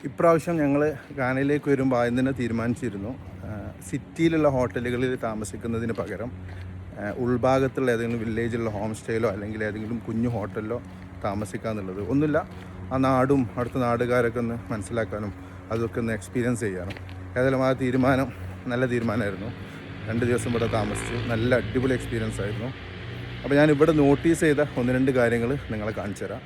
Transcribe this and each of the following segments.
ഇപ്രാവശ്യം ഞങ്ങൾ ഗാനയിലേക്ക് വരുമ്പോൾ ആദ്യം തന്നെ തീരുമാനിച്ചിരുന്നു സിറ്റിയിലുള്ള ഹോട്ടലുകളിൽ താമസിക്കുന്നതിന് പകരം ഉൾഭാഗത്തുള്ള ഏതെങ്കിലും വില്ലേജിലുള്ള ഹോം സ്റ്റേയിലോ അല്ലെങ്കിൽ ഏതെങ്കിലും കുഞ്ഞു ഹോട്ടലിലോ താമസിക്കാന്നുള്ളത്. ഒന്നുമില്ല, ആ നാടും അടുത്ത നാടുകാരൊക്കെ ഒന്ന് മനസ്സിലാക്കാനും അതൊക്കെ ഒന്ന് എക്സ്പീരിയൻസ് ചെയ്യാനും. ഏതായാലും ആ തീരുമാനം നല്ല തീരുമാനമായിരുന്നു. 2 ദിവസം ഇവിടെ താമസിച്ചു. നല്ല അടിപൊളി എക്സ്പീരിയൻസ് ആയിരുന്നു. അപ്പോൾ ഞാൻ ഇവിടെ നോട്ടീസ് ചെയ്ത 1-2 കാര്യങ്ങൾ നിങ്ങളെ കാണിച്ചു തരാം.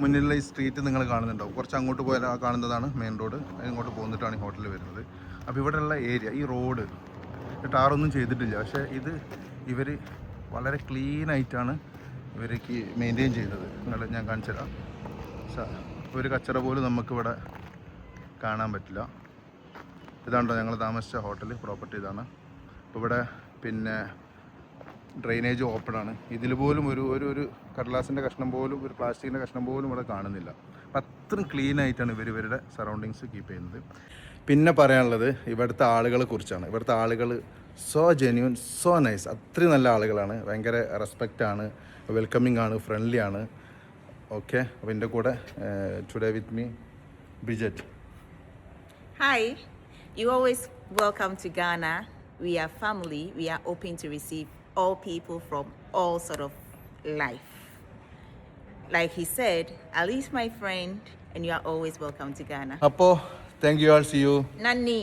മുന്നിലുള്ള ഈ സ്ട്രീറ്റ് നിങ്ങൾ കാണുന്നുണ്ടാവും. കുറച്ച് അങ്ങോട്ട് പോയാൽ ആ കാണുന്നതാണ് മെയിൻ റോഡ്. അതിങ്ങോട്ട് പോന്നിട്ടാണ് ഈ ഹോട്ടൽ വരുന്നത്. അപ്പോൾ ഇവിടെയുള്ള ഏരിയ, ഈ റോഡ് ടാറൊന്നും ചെയ്തിട്ടില്ല, പക്ഷേ ഇത് ഇവർ വളരെ ക്ലീനായിട്ടാണ് ഇവർക്ക് മെയിൻറ്റെയിൻ ചെയ്യുന്നത്. ഞാൻ കാണിച്ചു തരാം. ഒരു കച്ചറ പോലും നമുക്കിവിടെ കാണാൻ പറ്റില്ല. ഇതാണ്ടോ ഞങ്ങൾ താമസിച്ച ഹോട്ടൽ, പ്രോപ്പർട്ടി ഇതാണ്. അപ്പോൾ ഇവിടെ പിന്നെ ഡ്രെയിനേജ് ഓപ്പൺ ആണ്. ഇതിൽ പോലും ഒരു കടലാസിൻ്റെ കഷ്ണം പോലും, ഒരു പ്ലാസ്റ്റിക്കിൻ്റെ കഷ്ണം പോലും ഇവിടെ കാണുന്നില്ല. അപ്പം അത്രയും ക്ലീൻ ആയിട്ടാണ് ഇവരുടെ സറൗണ്ടിങ്സ് കീപ്പ് ചെയ്യുന്നത്. പിന്നെ പറയാനുള്ളത് ഇവിടുത്തെ ആളുകളെ കുറിച്ചാണ്. ഇവിടുത്തെ ആളുകൾ സോ ജെന്യൂൻ, സോ നൈസ്. അത്രയും നല്ല ആളുകളാണ്. ഭയങ്കര റെസ്പെക്റ്റാണ്, വെൽക്കമിങ് ആണ്, ഫ്രണ്ട്ലി ആണ്. ഓക്കെ, അപ്പോൾ എൻ്റെ കൂടെ today with me Bridget. Hi, you always welcome to Ghana. We are family. We are open to receive all people from all sort of life. Like he said, Ali is my friend, and you are always welcome to Ghana. അപ്പോൾ thank you all, see you. Nani.